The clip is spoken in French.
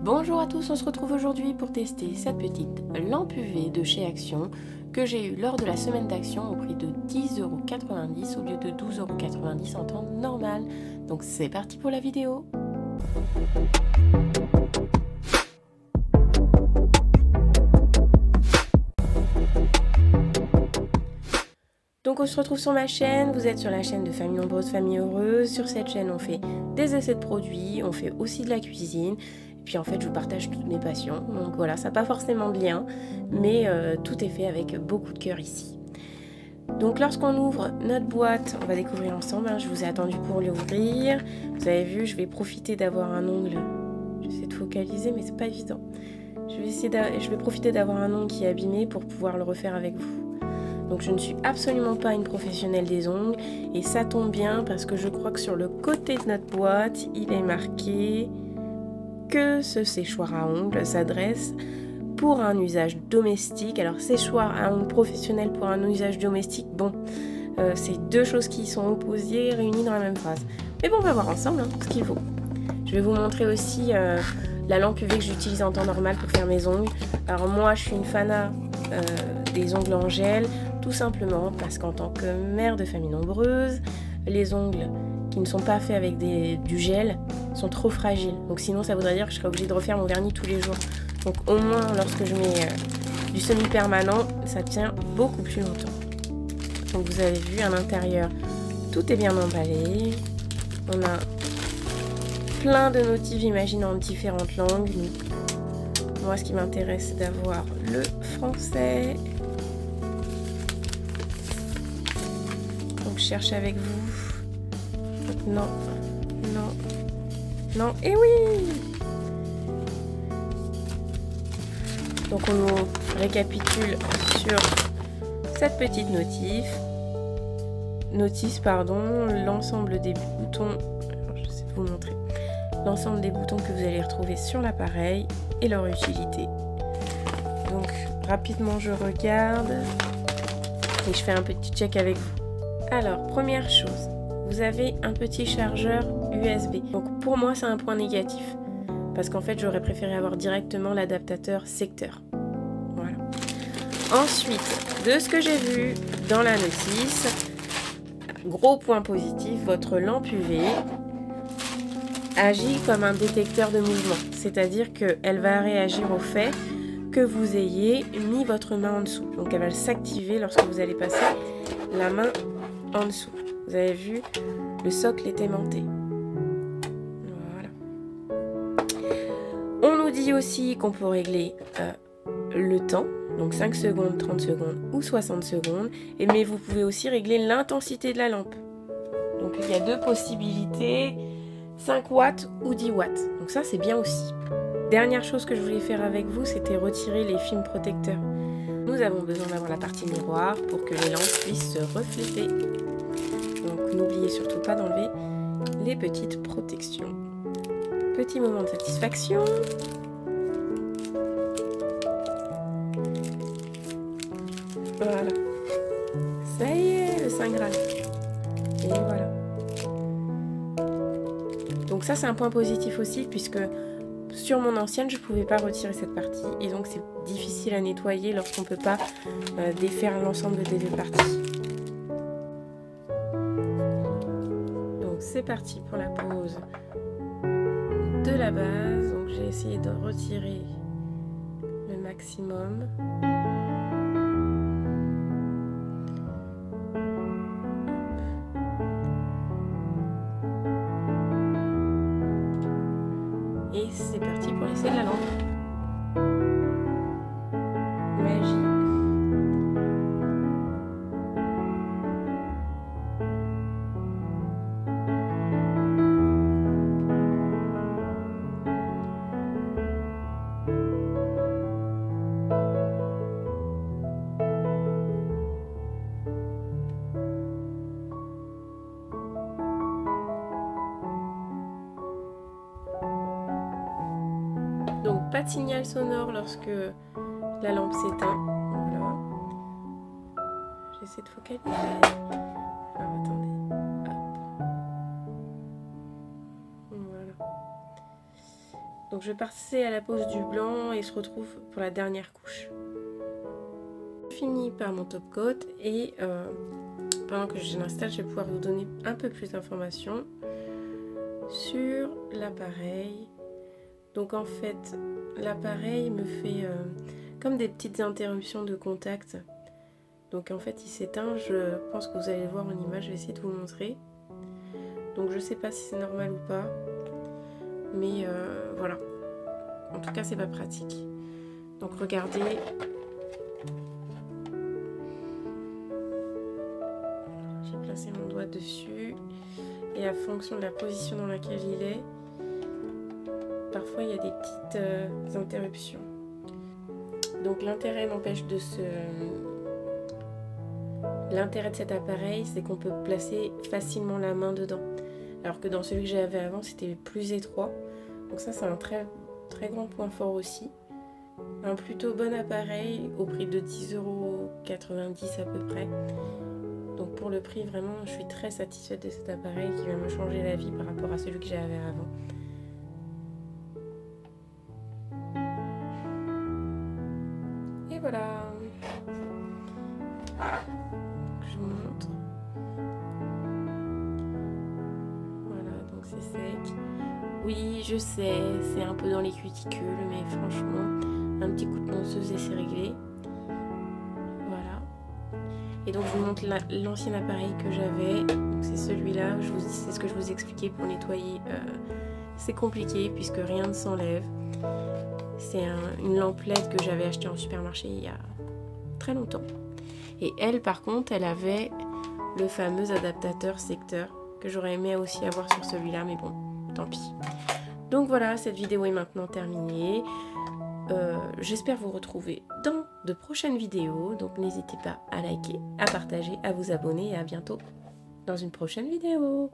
Bonjour à tous, on se retrouve aujourd'hui pour tester cette petite lampe UV de chez Action que j'ai eue lors de la semaine d'Action au prix de 10,90 € au lieu de 12,90 € en temps normal. Donc c'est parti pour la vidéo. Donc on se retrouve sur ma chaîne, vous êtes sur la chaîne de Famille Nombreuse, Famille Heureuse. Sur cette chaîne on fait des essais de produits, on fait aussi de la cuisine. Et puis en fait je vous partage toutes mes passions. Donc voilà, ça n'a pas forcément de lien, mais tout est fait avec beaucoup de cœur ici. Donc lorsqu'on ouvre notre boîte, on va découvrir ensemble, je vous ai attendu pour l'ouvrir. Vous avez vu, je vais profiter d'avoir un ongle. J'essaie de focaliser mais c'est pas évident. Je vais profiter d'avoir un ongle qui est abîmé pour pouvoir le refaire avec vous. Donc je ne suis absolument pas une professionnelle des ongles et ça tombe bien parce que je crois que sur le côté de notre boîte, il est marqué que ce séchoir à ongles s'adresse pour un usage domestique. Alors séchoir à ongles professionnel pour un usage domestique, bon, c'est deux choses qui sont opposées réunies dans la même phrase. Mais bon, on va voir ensemble ce qu'il faut. Je vais vous montrer aussi la lampe UV que j'utilise en temps normal pour faire mes ongles. Alors moi, je suis une fanat des ongles en gel, tout simplement parce qu'en tant que mère de famille nombreuse, les ongles qui ne sont pas faits avec du gel sont trop fragiles. Donc sinon, ça voudrait dire que je serais obligée de refaire mon vernis tous les jours. Donc au moins, lorsque je mets du semi-permanent, ça tient beaucoup plus longtemps. Donc vous avez vu, à l'intérieur, tout est bien emballé. On a plein de notifs, j'imagine, en différentes langues. Moi, ce qui m'intéresse, c'est d'avoir le français. Donc, je cherche avec vous. Donc, non, non, non, et oui! Donc, on nous récapitule sur cette petite notice, l'ensemble des boutons. Alors, j'essaie de vous montrer. L'ensemble des boutons que vous allez retrouver sur l'appareil et leur utilité. Donc rapidement je regarde et je fais un petit check avec vous. Alors première chose, vous avez un petit chargeur USB. Donc pour moi c'est un point négatif parce qu'en fait j'aurais préféré avoir directement l'adaptateur secteur. Voilà. Ensuite, de ce que j'ai vu dans la notice, gros point positif, votre lampe UV agit comme un détecteur de mouvement, c'est-à-dire qu'elle va réagir au fait que vous ayez mis votre main en dessous. Donc elle va s'activer lorsque vous allez passer la main en dessous. Vous avez vu, le socle est aimanté. Voilà. On nous dit aussi qu'on peut régler le temps, donc 5 secondes, 30 secondes ou 60 secondes, mais vous pouvez aussi régler l'intensité de la lampe. Donc il y a deux possibilités. 5 watts ou 10 watts. Donc ça, c'est bien aussi. Dernière chose que je voulais faire avec vous, c'était retirer les films protecteurs. Nous avons besoin d'avoir la partie miroir pour que les lampes puissent se refléter. Donc n'oubliez surtout pas d'enlever les petites protections. Petit moment de satisfaction. Voilà. Ça y est, le Saint Graal. Et voilà. Donc ça c'est un point positif aussi puisque sur mon ancienne je ne pouvais pas retirer cette partie et donc c'est difficile à nettoyer lorsqu'on ne peut pas défaire l'ensemble des deux parties. Donc c'est parti pour la pose de la base. Donc j'ai essayé de retirer le maximum. Et c'est parti pour l'essai de la lampe. Magie. Donc pas de signal sonore lorsque la lampe s'éteint. Voilà. J'essaie de focaliser. Alors attendez. Hop. Voilà. Donc je vais passer à la pose du blanc et se retrouve pour la dernière couche. Je finis par mon top coat et pendant que je l'installe, je vais pouvoir vous donner un peu plus d'informations sur l'appareil. Donc en fait, l'appareil me fait comme des petites interruptions de contact. Donc en fait, il s'éteint. Je pense que vous allez le voir en image. Je vais essayer de vous montrer. Donc je sais pas si c'est normal ou pas. Mais voilà. En tout cas, c'est pas pratique. Donc regardez. J'ai placé mon doigt dessus. Et à fonction de la position dans laquelle il est, parfois il y a des petites interruptions. Donc l'intérêt n'empêche de se... L'intérêt de cet appareil, c'est qu'on peut placer facilement la main dedans. Alors que dans celui que j'avais avant, c'était plus étroit. Donc ça, c'est un très grand point fort aussi. Un plutôt bon appareil au prix de 10,90 € à peu près. Donc pour le prix, vraiment, je suis très satisfaite de cet appareil qui va me changer la vie par rapport à celui que j'avais avant. Et voilà. Je vous montre. Voilà, donc c'est sec. Oui, je sais, c'est un peu dans les cuticules, mais franchement, un petit coup de ponceuse et c'est réglé. Voilà. Et donc je vous montre l'ancien appareil que j'avais. C'est celui-là, c'est ce que je vous expliquais pour nettoyer. C'est compliqué puisque rien ne s'enlève. C'est une lampe LED que j'avais achetée en supermarché il y a très longtemps. Et elle, par contre, elle avait le fameux adaptateur secteur que j'aurais aimé aussi avoir sur celui-là, mais bon, tant pis. Donc voilà, cette vidéo est maintenant terminée. J'espère vous retrouver dans de prochaines vidéos. Donc n'hésitez pas à liker, à partager, à vous abonner et à bientôt dans une prochaine vidéo.